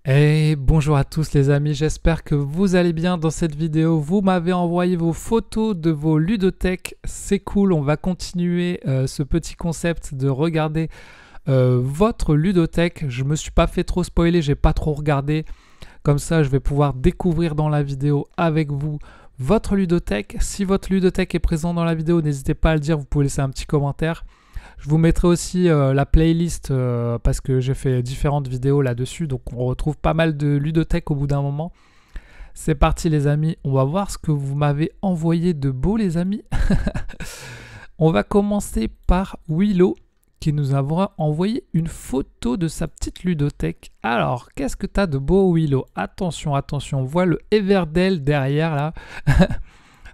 Et bonjour à tous les amis, j'espère que vous allez bien dans cette vidéo. Vous m'avez envoyé vos photos de vos ludothèques, c'est cool, on va continuer ce petit concept de regarder votre ludothèque. Je me suis pas fait trop spoiler, j'ai pas trop regardé, comme ça je vais pouvoir découvrir dans la vidéo avec vous votre ludothèque. Si votre ludothèque est présent dans la vidéo, n'hésitez pas à le dire, vous pouvez laisser un petit commentaire. Je vous mettrai aussi la playlist parce que j'ai fait différentes vidéos là-dessus, donc on retrouve pas mal de ludothèques au bout d'un moment. C'est parti les amis, on va voir ce que vous m'avez envoyé de beau les amis. On va commencer par Willow qui nous a envoyé une photo de sa petite ludothèque. Alors, qu'est-ce que tu as de beau Willow? Attention, attention, on voit le Everdell derrière là.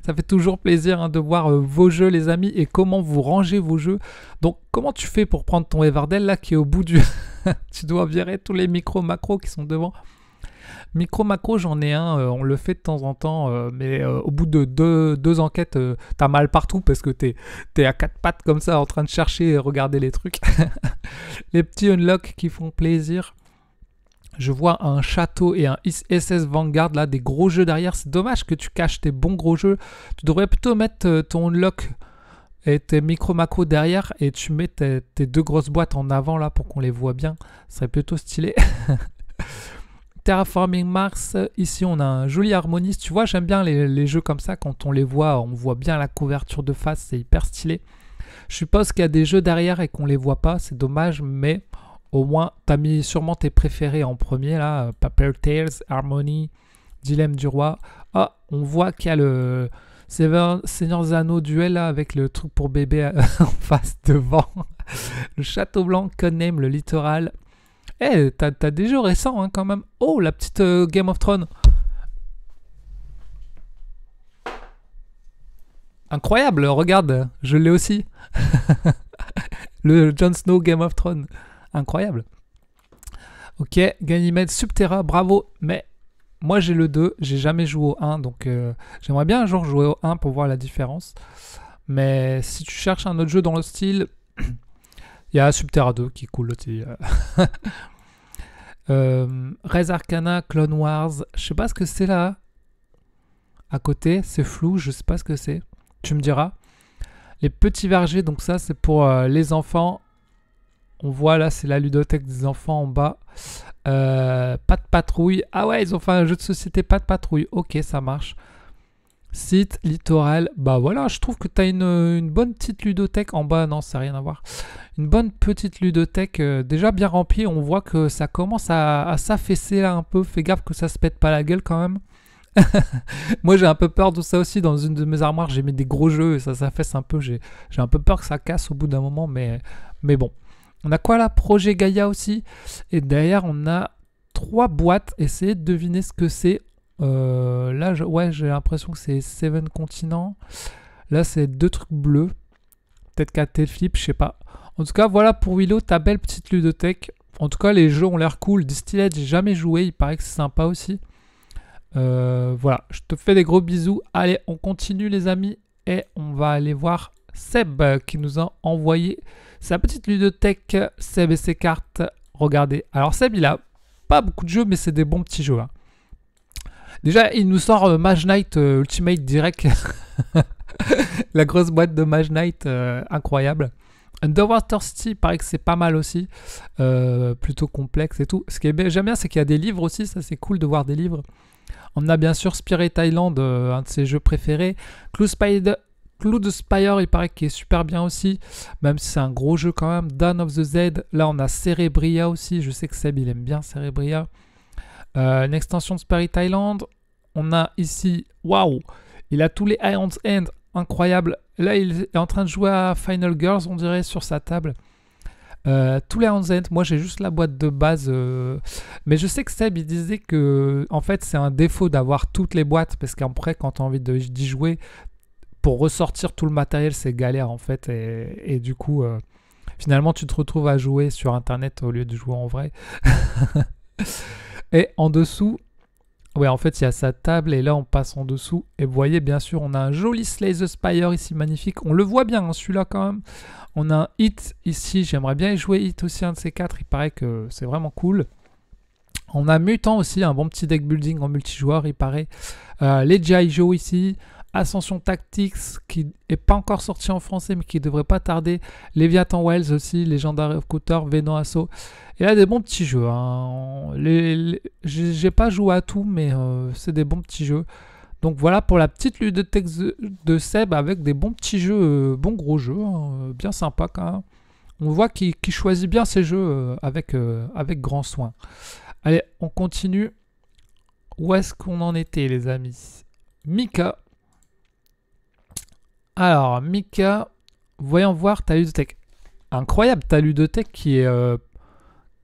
Ça fait toujours plaisir de voir vos jeux les amis et comment vous rangez vos jeux. Donc comment tu fais pour prendre ton Everdell là qui est au bout du... Tu dois virer tous les micro-macros qui sont devant. Micro-macro j'en ai un, on le fait de temps en temps, mais au bout de deux enquêtes, t'as mal partout parce que t'es à quatre pattes comme ça en train de chercher et regarder les trucs. Les petits unlocks qui font plaisir. Je vois un château et un SS Vanguard, là, des gros jeux derrière. C'est dommage que tu caches tes bons gros jeux. Tu devrais plutôt mettre ton lock et tes micro-macros derrière et tu mets tes deux grosses boîtes en avant, là, pour qu'on les voit bien. Ce serait plutôt stylé. Terraforming Mars, ici, on a un joli harmoniste. Tu vois, j'aime bien les jeux comme ça. Quand on les voit, on voit bien la couverture de face. C'est hyper stylé. Je suppose qu'il y a des jeux derrière et qu'on les voit pas. C'est dommage, mais... Au moins, tu as mis sûrement tes préférés en premier, là. Paper Tales, Harmony, Dilemme du Roi. Ah, on voit qu'il y a le Seigneur des Anneaux duel, là, avec le truc pour bébé en face devant. Le Château Blanc, Codename, le Littoral. Eh, t'as des jeux récents, quand même. Oh, la petite Game of Thrones. Incroyable, regarde, je l'ai aussi. Le Jon Snow Game of Thrones. Incroyable. Ok, Ganymede Subterra, bravo. Mais moi j'ai le 2, j'ai jamais joué au 1, donc j'aimerais bien un jour jouer au 1 pour voir la différence. Mais si tu cherches un autre jeu dans le style, il y a Subterra 2 qui est cool aussi. Res Arcana, Clone Wars, je sais pas ce que c'est là. À côté, c'est flou, je sais pas ce que c'est. Tu me diras. Les petits vergers, donc ça c'est pour les enfants. On voit là, c'est la ludothèque des enfants en bas. Pas de patrouille. Ah ouais, ils ont fait un jeu de société pas de patrouille. Ok, ça marche. Site, littoral. Bah voilà, je trouve que tu as une bonne petite ludothèque en bas. Non, ça n'a rien à voir. Une bonne petite ludothèque déjà bien remplie. On voit que ça commence à s'affaisser là un peu. Fais gaffe que ça se pète pas la gueule quand même. Moi j'ai un peu peur de ça aussi. Dans une de mes armoires, j'ai mis des gros jeux et ça s'affaisse un peu. J'ai un peu peur que ça casse au bout d'un moment, mais bon. On a quoi là? Projet Gaïa aussi. Et derrière, on a 3 boîtes. Essayez de deviner ce que c'est. Là, ouais, j'ai l'impression que c'est 7 continents. Là, c'est 2 trucs bleus. Peut-être qu'à Flip, je sais pas. En tout cas, voilà pour Willow, ta belle petite ludothèque. En tout cas, les jeux ont l'air cool. Distilled, j'ai jamais joué. Il paraît que c'est sympa aussi. Voilà, je te fais des gros bisous. Allez, on continue les amis. Et on va aller voir Seb qui nous a envoyé sa petite ludothèque. Seb et ses cartes. Regardez. Alors Seb, il a pas beaucoup de jeux, mais c'est des bons petits jeux. Hein. Déjà, il nous sort Mage Knight Ultimate direct. La grosse boîte de Mage Knight, incroyable. Underwater City, il paraît que c'est pas mal aussi. Plutôt complexe et tout. Ce que j'aime bien, c'est qu'il y a des livres aussi. Ça, c'est cool de voir des livres. On a bien sûr Spirit Island, un de ses jeux préférés. Cloud Spire, il paraît qu'il est super bien aussi, même si c'est un gros jeu quand même. Dawn of the Z, là on a Cerebria aussi, je sais que Seb il aime bien Cerebria. Une extension de Spirit Island. On a ici, waouh, il a tous les Iron's End, incroyable. Là il est en train de jouer à Final Girls, on dirait, sur sa table. Tous les Iron's End, moi j'ai juste la boîte de base, mais je sais que Seb il disait que en fait c'est un défaut d'avoir toutes les boîtes, parce qu'après quand tu as envie d'y jouer, pour ressortir tout le matériel, c'est galère en fait. Et du coup, finalement, tu te retrouves à jouer sur Internet au lieu de jouer en vrai. Et en dessous, ouais, en fait, il y a sa table. Et là, on passe en dessous. Et vous voyez, bien sûr, on a un joli Slay the Spire ici, magnifique. On le voit bien, hein, celui-là quand même. On a un Hit ici. J'aimerais bien y jouer Hit aussi, un de ces quatre. Il paraît que c'est vraiment cool. On a Mutant aussi, un bon petit deck building en multijoueur, il paraît. Les G.I. Joe ici. Ascension Tactics, qui n'est pas encore sorti en français, mais qui devrait pas tarder. Leviathan Wells aussi, Legendary of Couture, Venom Asso. Il y a des bons petits jeux. Hein. J'ai pas joué à tout, mais c'est des bons petits jeux. Donc voilà pour la petite ludothèque de Seb avec des bons petits jeux, bons gros jeux, hein, bien sympa quand même. On voit qu'il choisit bien ses jeux avec grand soin. Allez, on continue. Où est-ce qu'on en était, les amis? Mika. Alors, Mika, voyons voir ta ludothèque. Incroyable, ta ludothèque qui est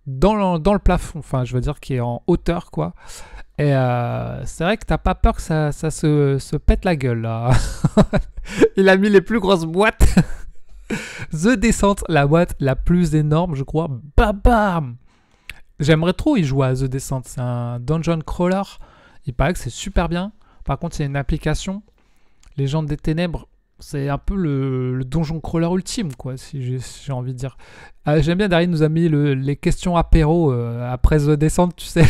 dans le plafond, enfin, je veux dire, qui est en hauteur, quoi. Et c'est vrai que t'as pas peur que ça se pète la gueule, là. Il a mis les plus grosses boîtes. The Descent, la boîte la plus énorme, je crois. Bam! J'aimerais trop y jouer à The Descent. C'est un dungeon crawler. Il paraît que c'est super bien. Par contre, il y a une application. Légende des Ténèbres. C'est un peu le donjon crawler ultime, quoi, si j'ai envie de dire. J'aime bien, Daryl nous a mis les questions apéro après The Descent, tu sais.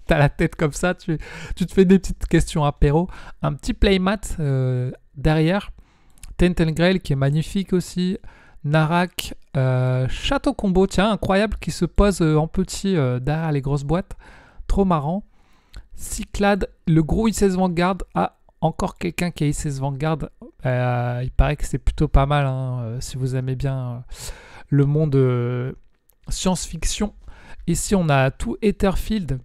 T'as la tête comme ça, tu te fais des petites questions apéro. Un petit playmat derrière. Tainted Grail qui est magnifique aussi. Narak, Château Combo, tiens, incroyable, qui se pose en petit derrière les grosses boîtes. Trop marrant. Cyclade, le gros I-16 Vanguard. Ah, encore quelqu'un qui a I-16 Vanguard. Il paraît que c'est plutôt pas mal, hein, si vous aimez bien le monde science-fiction. Ici, on a tout Etherfield.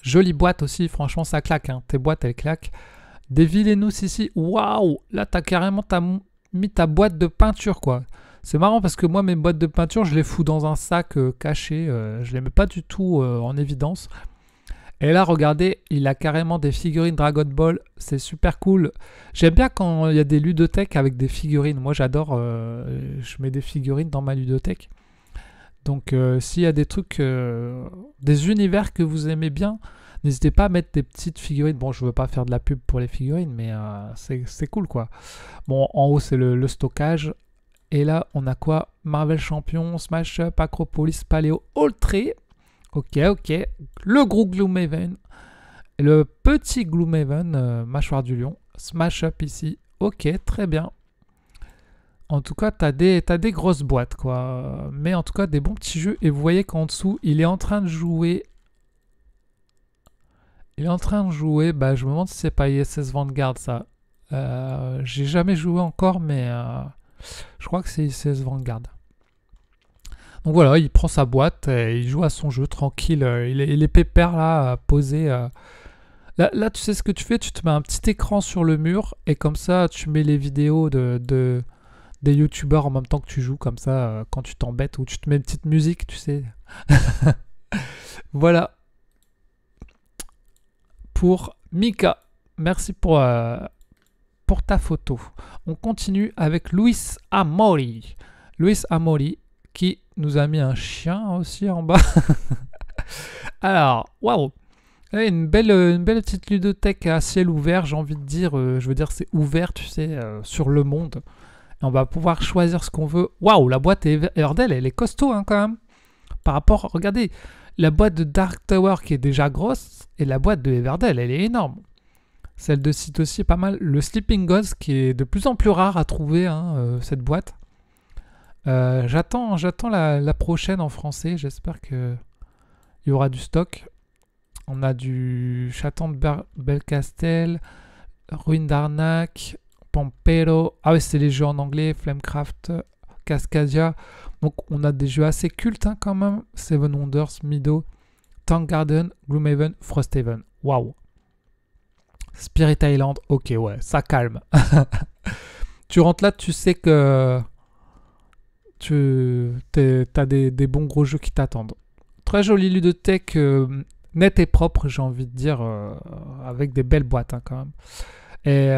Jolie boîte aussi, franchement, ça claque. Hein. Tes boîtes, elles claquent. Des Villainous ici. Waouh! Là, t'as carrément mis ta boîte de peinture, quoi. C'est marrant parce que moi, mes boîtes de peinture, je les fous dans un sac caché. Je les mets pas du tout en évidence. Et là, regardez, il a carrément des figurines Dragon Ball. C'est super cool. J'aime bien quand il y a des ludothèques avec des figurines. Moi, j'adore. Je mets des figurines dans ma ludothèque. Donc, s'il y a des trucs, des univers que vous aimez bien, n'hésitez pas à mettre des petites figurines. Bon, je veux pas faire de la pub pour les figurines, mais c'est cool, quoi. Bon, en haut, c'est le stockage. Et là, on a quoi? Marvel Champion, Smash Up, Acropolis, Paléo, Ultra. Ok. Le gros Gloomhaven. Le petit Gloomhaven, mâchoire du lion. Smash Up ici. Ok, très bien. En tout cas, t'as des grosses boîtes, quoi. Mais en tout cas, des bons petits jeux. Et vous voyez qu'en dessous, il est en train de jouer. Bah, je me demande si c'est pas ISS Vanguard, ça. J'ai jamais joué encore, mais je crois que c'est ISS Vanguard. Donc voilà, il prend sa boîte et il joue à son jeu tranquille. Il est pépère là, posé. Là, tu sais ce que tu fais? Tu te mets un petit écran sur le mur et comme ça, tu mets les vidéos des youtubeurs en même temps que tu joues, comme ça, quand tu t'embêtes, ou tu te mets une petite musique, tu sais. Voilà. Pour Mika. Merci pour ta photo. On continue avec Luis Amori. Luis Amori qui nous a mis un chien aussi en bas. Alors, waouh! Une belle petite ludothèque à ciel ouvert, j'ai envie de dire. Je veux dire, c'est ouvert, tu sais, sur le monde. Et on va pouvoir choisir ce qu'on veut. Waouh, la boîte Everdell, elle est costaud, hein, quand même. Par rapport, regardez, la boîte de Dark Tower qui est déjà grosse, et la boîte de Everdell, elle est énorme. Celle de site aussi est pas mal. Le Sleeping Ghost qui est de plus en plus rare à trouver, hein, cette boîte. J'attends la prochaine en français. J'espère qu'il y aura du stock. On a du Château de Belcastel, Ruine d'Arnaque, Pampero. Ah oui, c'est les jeux en anglais. Flamecraft, Cascadia. Donc on a des jeux assez cultes, hein, quand même. Seven Wonders, Mido, Tank Garden, Gloomhaven, Frosthaven. Waouh. Spirit Island. Ok, ouais, ça calme. Tu rentres là, tu sais que t'as des bons gros jeux qui t'attendent. Très jolie ludothèque, nette et propre, j'ai envie de dire, avec des belles boîtes, hein, quand même. Et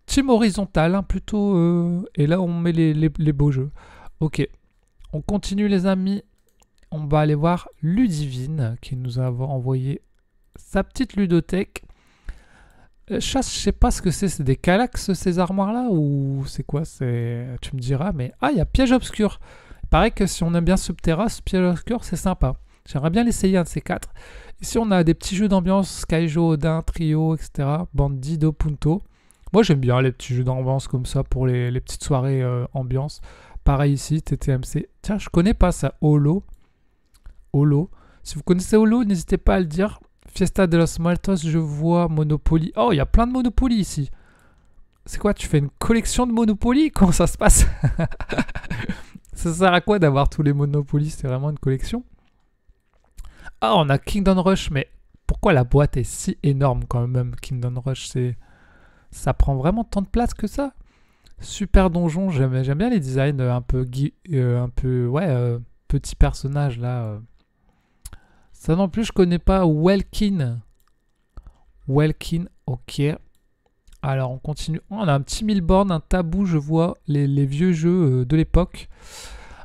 team horizontal, hein, plutôt. Et là, on met les beaux jeux. Ok, on continue, les amis. On va aller voir Ludivine, qui nous a envoyé sa petite ludothèque. Je sais pas ce que c'est des Kallax, ces armoires-là, ou c'est quoi? Tu me diras, mais... Ah, il y a Piège Obscur. Il paraît que si on aime bien Subterra, ce Piège Obscur, c'est sympa. J'aimerais bien l'essayer, un de ces quatre. Ici, on a des petits jeux d'ambiance, Skyjo, Odin, Trio, etc. Bandido, Punto. Moi, j'aime bien les petits jeux d'ambiance comme ça pour les petites soirées ambiance. Pareil ici, TTMC. Tiens, je connais pas ça. Holo. Holo. Si vous connaissez Holo, n'hésitez pas à le dire. Fiesta de los Muertos, je vois Monopoly. Oh, il y a plein de Monopoly ici. C'est quoi, tu fais une collection de Monopoly? Comment ça se passe? Ça sert à quoi d'avoir tous les Monopoly? C'est vraiment une collection. Ah, on a Kingdom Rush, mais pourquoi la boîte est si énorme quand même? Kingdom Rush, ça prend vraiment tant de place que ça? Super donjon, j'aime bien les designs un peu, petits personnages là. Ça non plus, je connais pas. Welkin. Welkin, ok. Alors, on continue. Oh, on a un petit Milborn, un tabou, je vois les vieux jeux de l'époque.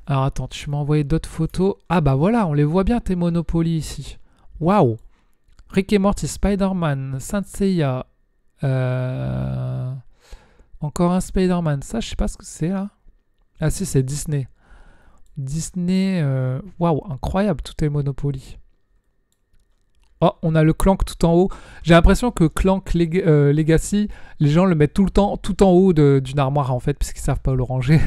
Alors, attends, tu m'as envoyé d'autres photos. Ah, bah voilà, on les voit bien, tes Monopoly ici. Waouh! Rick et Morty, Spider-Man, Saint Seiya. Encore un Spider-Man. Ça, je sais pas ce que c'est, là. Ah, si, c'est Disney. Disney. Waouh, incroyable, tout est Monopoly. Oh, on a le Clank tout en haut. J'ai l'impression que Clank Legacy, les gens le mettent tout le temps tout en haut d'une armoire en fait, parce qu'ils savent pas où le ranger.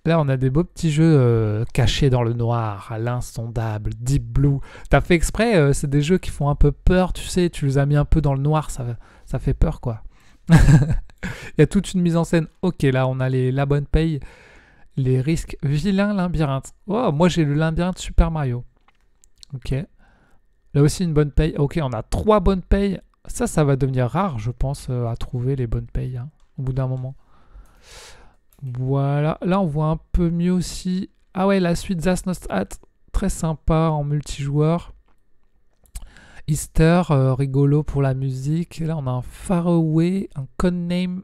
Là, on a des beaux petits jeux cachés dans le noir, à l'insondable, Deep Blue. T'as fait exprès, c'est des jeux qui font un peu peur, tu sais, tu les as mis un peu dans le noir, ça fait peur quoi. Il y a toute une mise en scène. Ok, là, on a la bonne paye, les risques, vilain labyrinthe. Oh, moi j'ai le labyrinthe Super Mario. Ok. Là aussi une bonne paye. Ok, on a 3 bonnes payes. Ça va devenir rare, je pense, à trouver les bonnes payes hein, au bout d'un moment. Voilà. Là, on voit un peu mieux aussi. Ah ouais, la suite Zasnost Hat. Très sympa en multijoueur. Easter, rigolo pour la musique. Là, on a un Faraway, un Codename.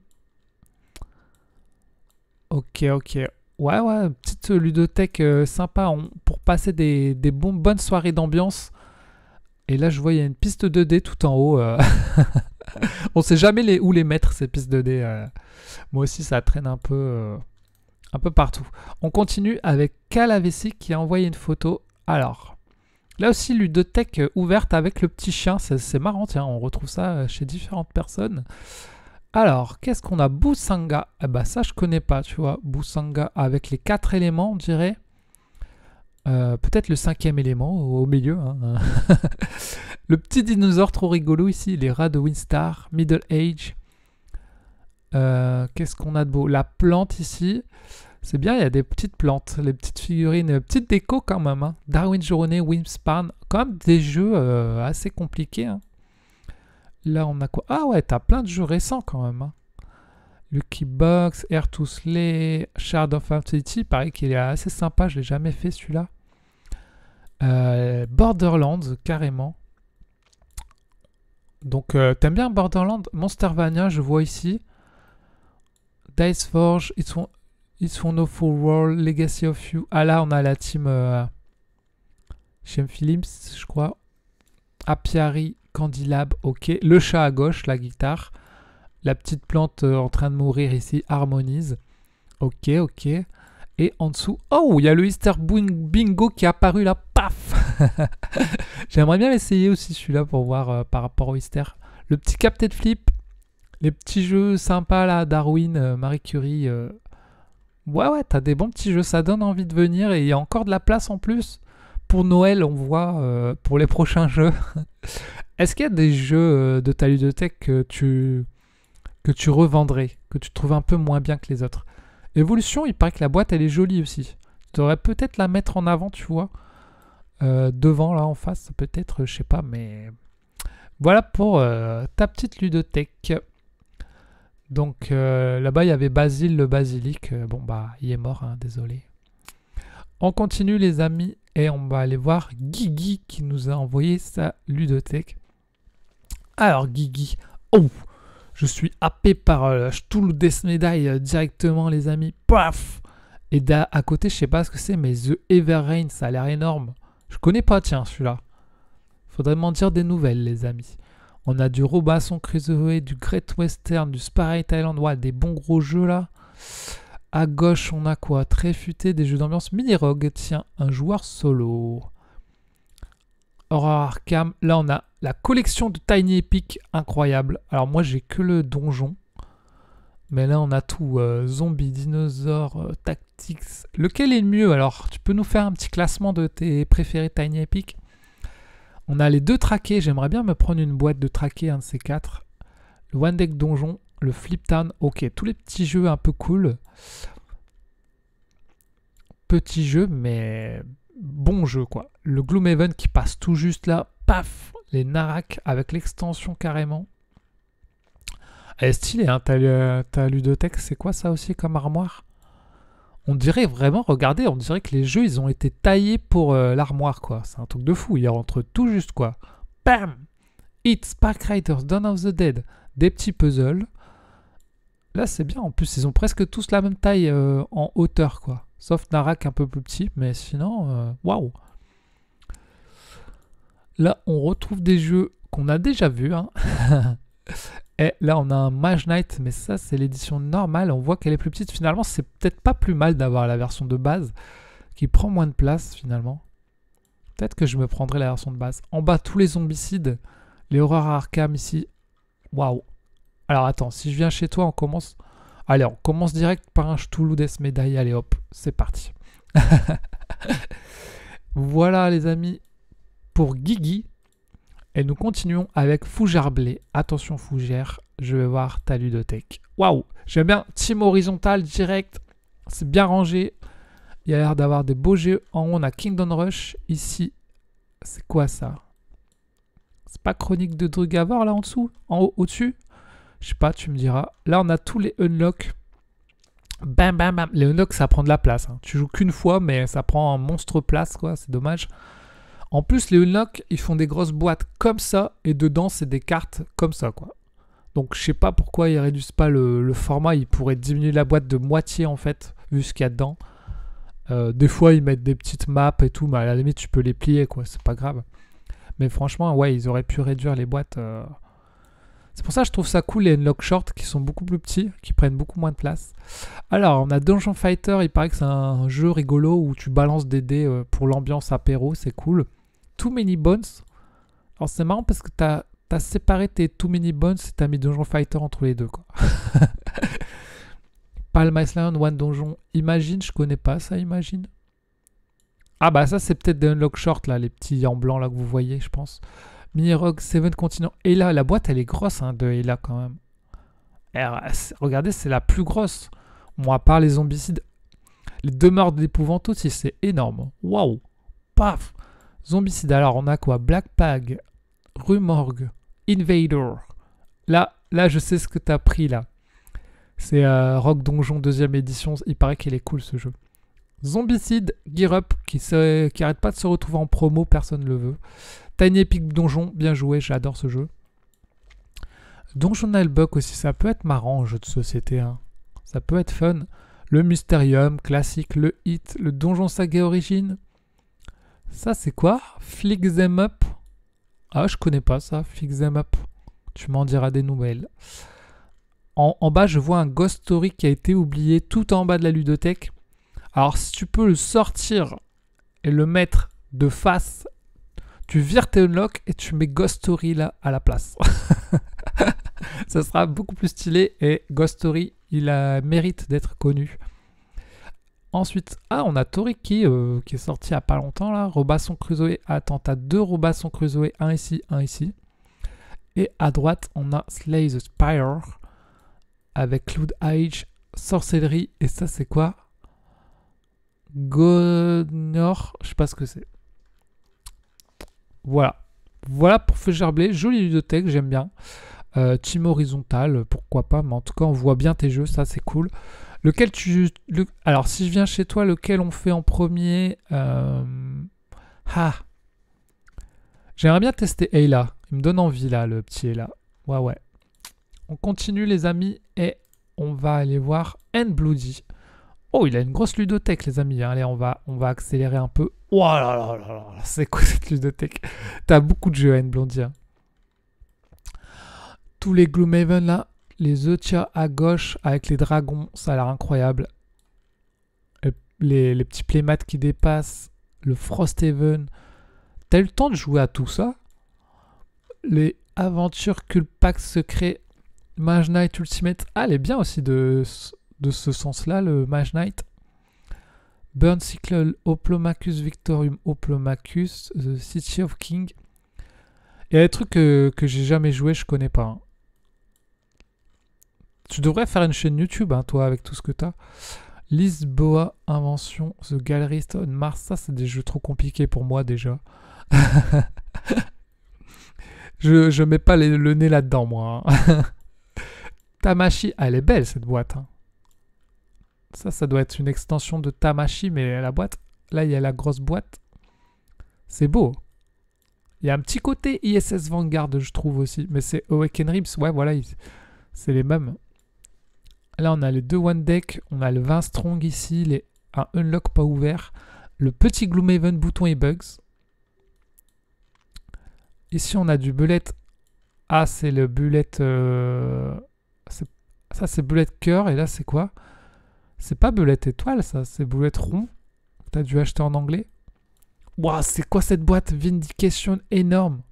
Ok, ok. Ouais, petite ludothèque sympa pour passer des bonnes soirées d'ambiance. Et là, je vois, il y a une piste 2D tout en haut. On sait jamais où les mettre, ces pistes 2D. Moi aussi, ça traîne un peu partout. On continue avec Calavesi qui a envoyé une photo. Alors, là aussi, ludothèque ouverte avec le petit chien. C'est marrant, tiens, on retrouve ça chez différentes personnes. Alors, qu'est-ce qu'on a? Bousanga. Eh ben, ça, je connais pas, tu vois. Bousanga avec les 4 éléments, on dirait. Peut-être le 5e élément au milieu. Hein. Le petit dinosaure trop rigolo ici, les rats de Winstar, Middle Age. Qu'est-ce qu'on a de beau? La plante ici, c'est bien, il y a des petites plantes, les petites figurines, petites déco quand même. Hein. Darwin Journée, Wingspan, quand même des jeux assez compliqués. Hein. Là, on a quoi? Ah ouais, t'as plein de jeux récents quand même. Hein. Lucky Box, Air to Slay, Shard of Infinity, pareil qu'il est assez sympa, je l'ai jamais fait celui-là. Borderlands, carrément. Donc, t'aimes bien Borderlands? Monstervania, je vois ici. Dice Forge, It's Wonderful World, Legacy of You. Ah là, on a la team Shem Phillips, je crois. Apiary, Candylab, ok. Le chat à gauche, la guitare. La petite plante en train de mourir ici, Harmonise. Ok, ok. Et en dessous, oh, il y a le Easter Bingo qui est apparu là, paf. J'aimerais bien l'essayer aussi celui-là pour voir par rapport au Easter. Le petit Captain Flip, les petits jeux sympas là, Darwin, Marie Curie. Ouais, t'as des bons petits jeux, ça donne envie de venir et il y a encore de la place en plus. Pour Noël, on voit pour les prochains jeux. Est-ce qu'il y a des jeux de ta ludothèque que tu revendrais, que tu trouves un peu moins bien que les autres? Evolution, il paraît que la boîte, elle est jolie aussi. Tu devrais peut-être la mettre en avant, tu vois. Devant, là, en face, peut-être, je sais pas, mais... Voilà pour ta petite ludothèque. Donc, là-bas, il y avait Basile, le basilic. Bon, bah, il est mort, hein, désolé. On continue, les amis, et on va aller voir Guigui qui nous a envoyé sa ludothèque. Alors, Guigui... Oh! Je suis happé par tout le Death Medaille directement, les amis. Paf! Et à côté, je sais pas ce que c'est, mais The Everrain, ça a l'air énorme. Je connais pas, tiens, celui-là. Faudrait m'en dire des nouvelles, les amis. On a du Robinson Crusoe, du Great Western, du Spy Thailand. Ouais, des bons gros jeux, là. À gauche, on a quoi? Très futé, des jeux d'ambiance. Mini Rogue, tiens, un joueur solo. Horror Arkham. Là, on a la collection de Tiny Epic, incroyable. Alors moi, j'ai que le donjon. Mais là, on a tout. Zombies, dinosaures, tactics. Lequel est le mieux? Alors, tu peux nous faire un petit classement de tes préférés Tiny Epic? On a les 2 traqués. J'aimerais bien me prendre une boîte de traqués, un de ces 4. Le One Deck Donjon, le Flip Town. Ok, tous les petits jeux un peu cool. Petits jeux, mais bon jeu, quoi. Le Gloomhaven qui passe tout juste là. Paf! Les Narak avec l'extension carrément. Elle est stylée, hein. Ta ludothèque, c'est quoi ça aussi comme armoire? On dirait vraiment, regardez, on dirait que les jeux, ils ont été taillés pour l'armoire, quoi. C'est un truc de fou, il rentre tout juste, quoi. Bam! Hit, Spark Riders, Dawn of the Dead, des petits puzzles. Là, c'est bien, en plus, ils ont presque tous la même taille en hauteur, quoi. Sauf Narak un peu plus petit, mais sinon, waouh! Là, on retrouve des jeux qu'on a déjà vus, hein. Et là, on a un Mage Knight, mais ça, c'est l'édition normale. On voit qu'elle est plus petite. Finalement, c'est peut-être pas plus mal d'avoir la version de base qui prend moins de place, finalement. Peut-être que je me prendrai la version de base. En bas, tous les zombicides. Les horreurs Arkham ici. Waouh. Alors, attends, si je viens chez toi, on commence... Allez, on commence direct par un Cthulhu Death Médaille. Allez, hop, c'est parti. Voilà, les amis, pour Guigui. Et nous continuons avec Fougère Blé. Attention Fougère, je vais voir ta ludothèque. Waouh, j'aime bien. Team horizontal direct. C'est bien rangé. Il y a l'air d'avoir des beaux jeux. En haut, on a Kingdom Rush. Ici, c'est quoi ça? C'est pas Chronique de Drugavor là en dessous? En haut, au-dessus? Je sais pas, tu me diras. Là, on a tous les unlocks. Bam, bam, bam. Les unlocks, ça prend de la place, hein. Tu joues qu'une fois, mais ça prend un monstre place, quoi. C'est dommage. En plus, les unlocks, ils font des grosses boîtes comme ça, et dedans, c'est des cartes comme ça, quoi. Donc, je sais pas pourquoi ils réduisent pas le format. Ils pourraient diminuer la boîte de moitié, en fait, vu ce qu'il y a dedans. Des fois, ils mettent des petites maps et tout, mais à la limite, tu peux les plier, quoi. C'est pas grave. Mais franchement, ouais, ils auraient pu réduire les boîtes. C'est pour ça que je trouve ça cool, les unlock short, qui sont beaucoup plus petits, qui prennent beaucoup moins de place. Alors, on a Dungeon Fighter. Il paraît que c'est un jeu rigolo où tu balances des dés pour l'ambiance apéro. C'est cool. Too Many Bones. Alors c'est marrant parce que t'as séparé tes Too Many Bones et t'as mis Dungeon Fighter entre les deux, quoi. Palm Island, One Donjon. Imagine, je connais pas ça, Imagine. Ah bah ça c'est peut-être des unlock short là, les petits en blanc là que vous voyez, je pense. Mini Rogue, Seven Continents. Et là, la boîte elle est grosse, hein, de Ella quand même. Et, regardez, c'est la plus grosse. Bon, à part les zombicides. Les demeures d'épouvante aussi, c'est énorme. Waouh. Paf. Zombicide, alors on a quoi? Black Pag, Rumorgue, Invader. Là, je sais ce que t'as pris là. C'est Rock Donjon 2ème édition. Il paraît qu'il est cool ce jeu. Zombicide, Gear Up, qui arrête pas de se retrouver en promo, personne ne le veut. Tiny Epic Donjon, bien joué, j'adore ce jeu. Donjon Nullbuck aussi, ça peut être marrant en jeu de société, hein. Ça peut être fun. Le Mysterium, classique, le Hit, le Donjon Saga Origin. Ça, c'est quoi? Flick Them Up. Ah, je connais pas ça, Flick Them Up. Tu m'en diras des nouvelles. En bas, je vois un Ghost Story qui a été oublié tout en bas de la ludothèque. Alors, si tu peux le sortir et le mettre de face, tu vires tes unlocks et tu mets Ghost Story là à la place. Ça sera beaucoup plus stylé et Ghost Story, il mérite d'être connu. Ensuite, on a Toriki qui est sorti il n'y a pas longtemps là. Robinson Crusoe. Attends, t'as 2 Robinson Crusoe, un ici, un ici. Et à droite, on a Slay the Spire avec Cloud Age, Sorcellerie. Et ça, c'est quoi? Gonor, je sais pas ce que c'est. Voilà. Voilà pour Fougère Blé. Jolie ludothèque, j'aime bien. Team horizontal, pourquoi pas. Mais en tout cas, on voit bien tes jeux, ça c'est cool. Lequel alors, si je viens chez toi, lequel on fait en premier? J'aimerais bien tester Ayla. Il me donne envie, là, le petit Ayla. Ouais. On continue, les amis, et on va aller voir End Bloody. Oh, il a une grosse ludothèque, les amis. Allez, on va accélérer un peu. Oh là là là là, c'est quoi cette ludothèque? T'as beaucoup de jeux, End Bloody. Hein. Tous les Gloomhaven, là. Les Eutia à gauche avec les dragons, ça a l'air incroyable. Les petits playmats qui dépassent. Le Frosthaven. T'as eu le temps de jouer à tout ça? Les aventures Culpax secrets Mage Knight Ultimate. Ah, elle est bien aussi de ce sens-là, le Mage Knight. Burn Cycle, Oplomachus Victorium, Oplomachus, The City of King. Il y a des trucs que j'ai jamais joué, je connais pas. Hein. Tu devrais faire une chaîne YouTube, hein, toi, avec tout ce que t'as. Lisboa, Invention, The Gallerist on Mars. Ça, c'est des jeux trop compliqués pour moi, déjà. je mets pas le nez là-dedans, moi. Hein. Tamashi, elle est belle, cette boîte. Hein. Ça doit être une extension de Tamashi, mais la boîte, là, il y a la grosse boîte. C'est beau. Il y a un petit côté ISS Vanguard, je trouve aussi. Mais c'est Awaken Rims. Ouais, voilà, c'est les mêmes. Là, on a les deux One Deck. On a le 20 Strong ici. Un Unlock pas ouvert. Le petit Gloomhaven bouton et bugs. Ici, on a du bullet. Ah, c'est le bullet... Ça, c'est bullet cœur. Et là, c'est quoi? C'est pas bullet étoile, ça. C'est bullet rond. T'as dû acheter en anglais. Waouh, c'est quoi cette boîte? Vindication énorme.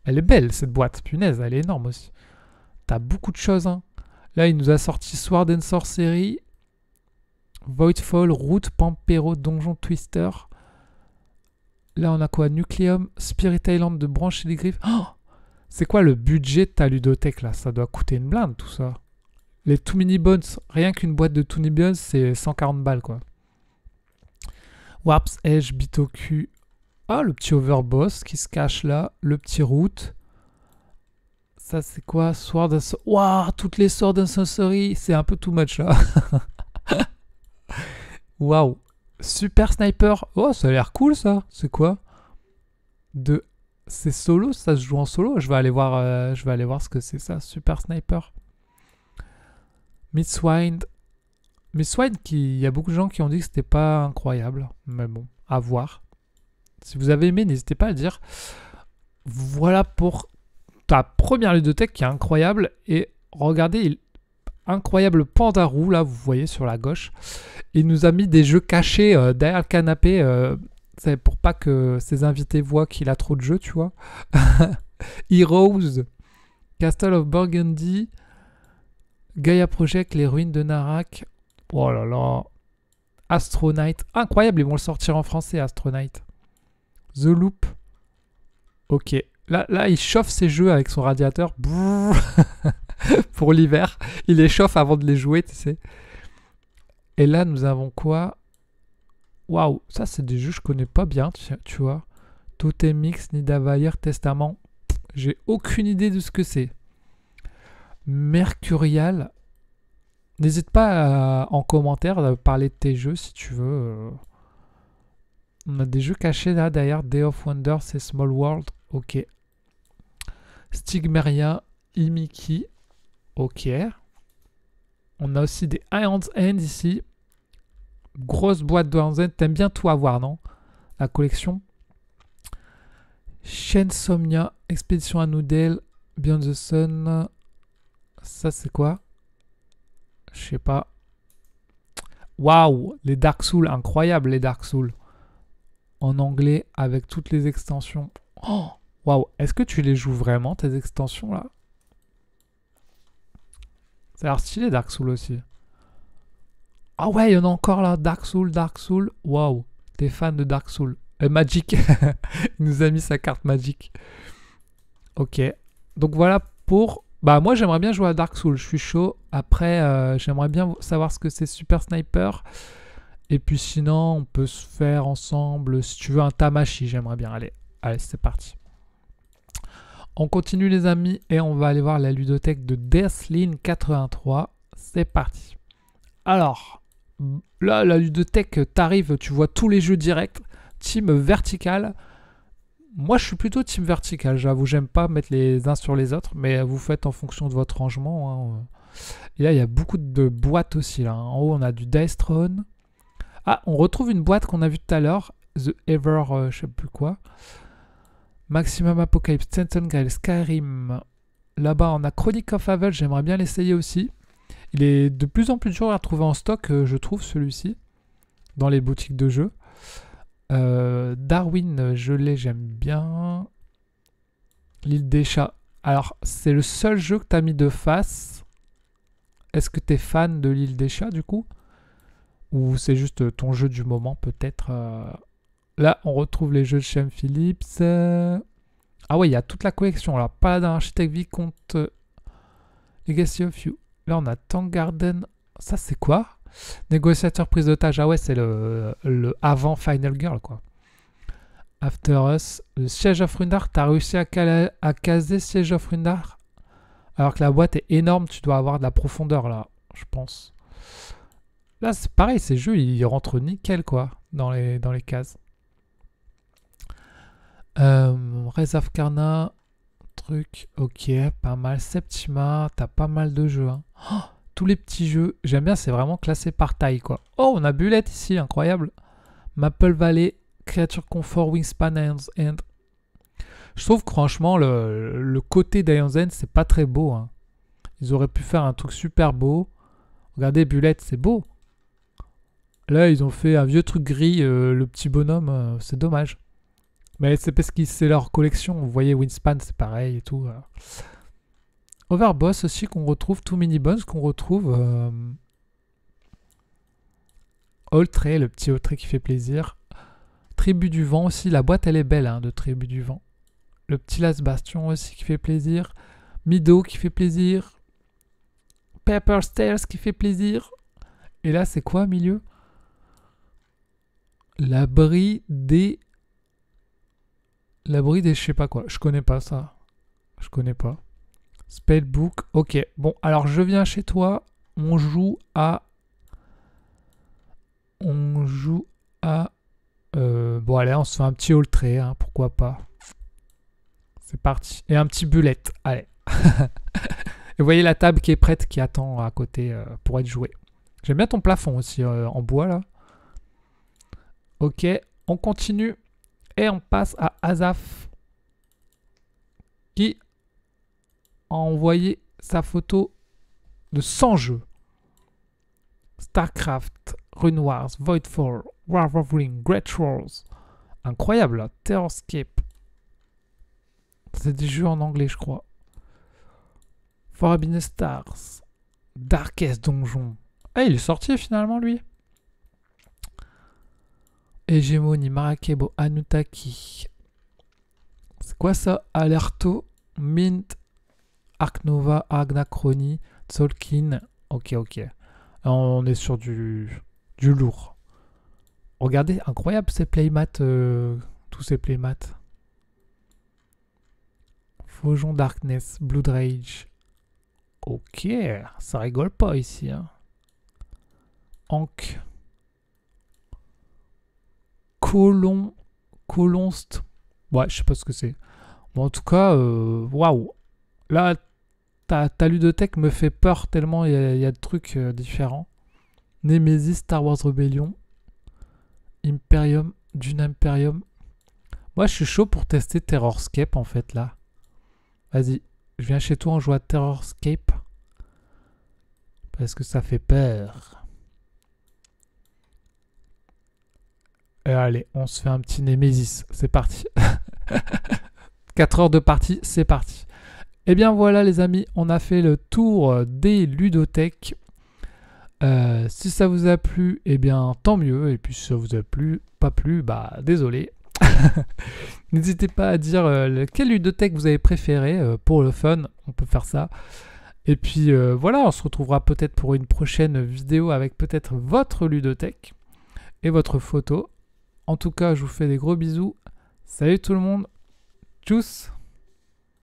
Elle est belle, cette boîte. Punaise, elle est énorme aussi. T'as beaucoup de choses, hein. Là, il nous a sorti Sword and Sorcery, Voidfall, Root, Pampero, Donjon Twister. Là, on a quoi? Nucleum, Spirit Island de Branche et les Griffes. Oh, c'est quoi le budget de ta ludothèque, là? Ça doit coûter une blinde, tout ça. Les Too Mini Bones, rien qu'une boîte de Too Mini Bones, c'est 140 balles, quoi. Warp's Edge, Bitoku. Ah, le petit Overboss qui se cache là. Le petit Root. Ça, c'est quoi? Sword and Sorcery. Waouh, toutes les Sword and Sorcery. C'est un peu too much, là. Waouh. Super Sniper. Oh, ça a l'air cool, ça. C'est quoi? C'est solo? Ça se joue en solo? Je vais aller voir ce que c'est, ça. Super Sniper. Mistwind. Mistwind, il y a beaucoup de gens qui ont dit que c'était pas incroyable. Mais bon, à voir. Si vous avez aimé, n'hésitez pas à le dire. Voilà pour ta première ludothèque qui est incroyable. Et regardez, incroyable Pandarou, là, vous voyez sur la gauche. Il nous a mis des jeux cachés derrière le canapé. C'est pour pas que ses invités voient qu'il a trop de jeux, tu vois. Heroes, Castle of Burgundy, Gaia Project, les ruines de Narak. Oh là là. Astronite. Incroyable, ils vont le sortir en français, Astronite. The Loop. Ok. Là, il chauffe ses jeux avec son radiateur. Pour l'hiver. Il les chauffe avant de les jouer, tu sais. Et là, nous avons quoi? Waouh, ça, c'est des jeux que je connais pas bien, tu vois. Totem Mix, Nidavellir, Testament. J'ai aucune idée de ce que c'est. Mercurial. N'hésite pas en commentaire à parler de tes jeux si tu veux. On a des jeux cachés là derrière. Day of Wonder, c'est Small World. Ok. Stigmeria, Imiki. Ok. On a aussi des Iron's End ici. Grosse boîte de Iron's End. T'aimes bien tout avoir, non? La collection. Shensomnia, Expédition à Noodle, Beyond the Sun. Ça, c'est quoi? Je sais pas. Waouh, les Dark Souls, incroyable les Dark Souls. En anglais avec toutes les extensions. Oh, waouh, est-ce que tu les joues vraiment tes extensions là? Ça a l'air stylé Dark Souls aussi. Ah ouais, il y en a encore là, Dark Souls. Waouh, t'es fan de Dark Souls. Magic, il nous a mis sa carte Magic. Ok, donc voilà pour... Bah moi j'aimerais bien jouer à Dark Souls, je suis chaud. Après j'aimerais bien savoir ce que c'est Super Sniper. Et puis sinon on peut se faire ensemble, si tu veux un Tamashi, j'aimerais bien. Allez c'est parti. On continue les amis et on va aller voir la ludothèque de Deathline 83. C'est parti. Alors là la ludothèque t'arrive, tu vois tous les jeux directs. Team vertical. Moi, je suis plutôt team vertical, j'avoue. J'aime pas mettre les uns sur les autres, mais vous faites en fonction de votre rangement. Hein. Et là, il y a beaucoup de boîtes aussi. Là. En haut, on a du Dice Throne. Ah, on retrouve une boîte qu'on a vue tout à l'heure. The Ever, je sais plus quoi. Maximum Apocalypse, Grail, Skyrim. Là-bas, on a Chronic of Havel. J'aimerais bien l'essayer aussi. Il est de plus en plus dur à trouver en stock, je trouve, celui-ci. Dans les boutiques de jeux. Darwin, je l'ai, j'aime bien. L'île des chats. Alors, c'est le seul jeu que tu as mis de face. Est-ce que tu es fan de l'île des chats, du coup? Ou c'est juste ton jeu du moment, peut-être Là, on retrouve les jeux de Shem Phillips. Ah ouais, il y a toute la collection. Alors, Paladin, Architect, Vicomte, Legacy of You. Là, on a Tank Garden. Ça, c'est quoi? Négociateur, prise d'otage. Ah ouais, c'est le avant Final Girl, quoi. After Us. Le Siege of Rundar. T'as réussi à caser Siege of Rundar? Alors que la boîte est énorme, tu dois avoir de la profondeur, là, je pense. Là, c'est pareil, ces jeux, ils rentrent nickel, quoi, dans les cases. Rise of Karna, truc, ok, pas mal. Septima, t'as pas mal de jeux. Hein. Oh, tous les petits jeux, j'aime bien, c'est vraiment classé par taille, quoi. Oh, on a Bullet ici, incroyable. Maple Valley, Creature Comfort, Wingspan, Iron's End. Je trouve que franchement, le côté d'Iron's End, c'est pas très beau. Hein. Ils auraient pu faire un truc super beau. Regardez, Bullet, c'est beau. Là, ils ont fait un vieux truc gris, le petit bonhomme, c'est dommage. Mais c'est parce que c'est leur collection. Vous voyez, Wingspan, c'est pareil et tout. Overboss aussi, qu'on retrouve. Too Many Bones, qu'on retrouve. Oltré, le petit Oltré qui fait plaisir. Tribu du Vent aussi. La boîte, elle est belle, hein, de Tribu du Vent. Le petit Last Bastion aussi qui fait plaisir. Mido qui fait plaisir. Pepper Stairs qui fait plaisir. Et là, c'est quoi au milieu? L'abri des je sais pas quoi. Je connais pas ça. Je connais pas. Spellbook. Ok. Bon, alors je viens chez toi. On joue à... Bon, allez, on se fait un petit Oltré. Hein, pourquoi pas. C'est parti. Et un petit Bullet. Allez. Et vous voyez la table qui est prête, qui attend à côté pour être jouée. J'aime bien ton plafond aussi en bois, là. Ok. On continue. Et on passe à Azaf, qui a envoyé sa photo de 100 jeux. StarCraft, Rune Wars, Voidfall, War of Ring, Great Wars. Incroyable, là. Terrorscape. C'est des jeux en anglais, je crois. Forbidden Stars, Darkest Donjon. Ah, il est sorti finalement, lui. Hégémonie, Maracaibo, Anutaki. C'est quoi ça? Alerto, Mint, Ark Nova, Agnachrony, Tolkien. Ok, ok. On est sur du lourd. Regardez, incroyable ces playmats, tous ces playmats. Faujon Darkness, Blood Rage. Ok, ça rigole pas ici. Hein. Ankh. Colonst. Ouais, je sais pas ce que c'est. Bon, en tout cas, waouh. Là, ta ludothèque me fait peur tellement il y a de trucs différents. Nemesis, Star Wars Rebellion, Imperium, Dune Imperium. Moi, je suis chaud pour tester Terrorscape en fait là. Vas-y, je viens chez toi, on joue à Terrorscape. Parce que ça fait peur. Et allez, on se fait un petit Nemesis. C'est parti. 4 heures de partie, c'est parti. Et bien voilà les amis, on a fait le tour des ludothèques. Si ça vous a plu, eh bien tant mieux. Et puis si ça vous a plu, pas plu, bah désolé. N'hésitez pas à dire quelle ludothèque vous avez préféré pour le fun. On peut faire ça. Et puis voilà, on se retrouvera peut-être pour une prochaine vidéo avec peut-être votre ludothèque et votre photo. En tout cas, je vous fais des gros bisous. Salut tout le monde. Tchuss.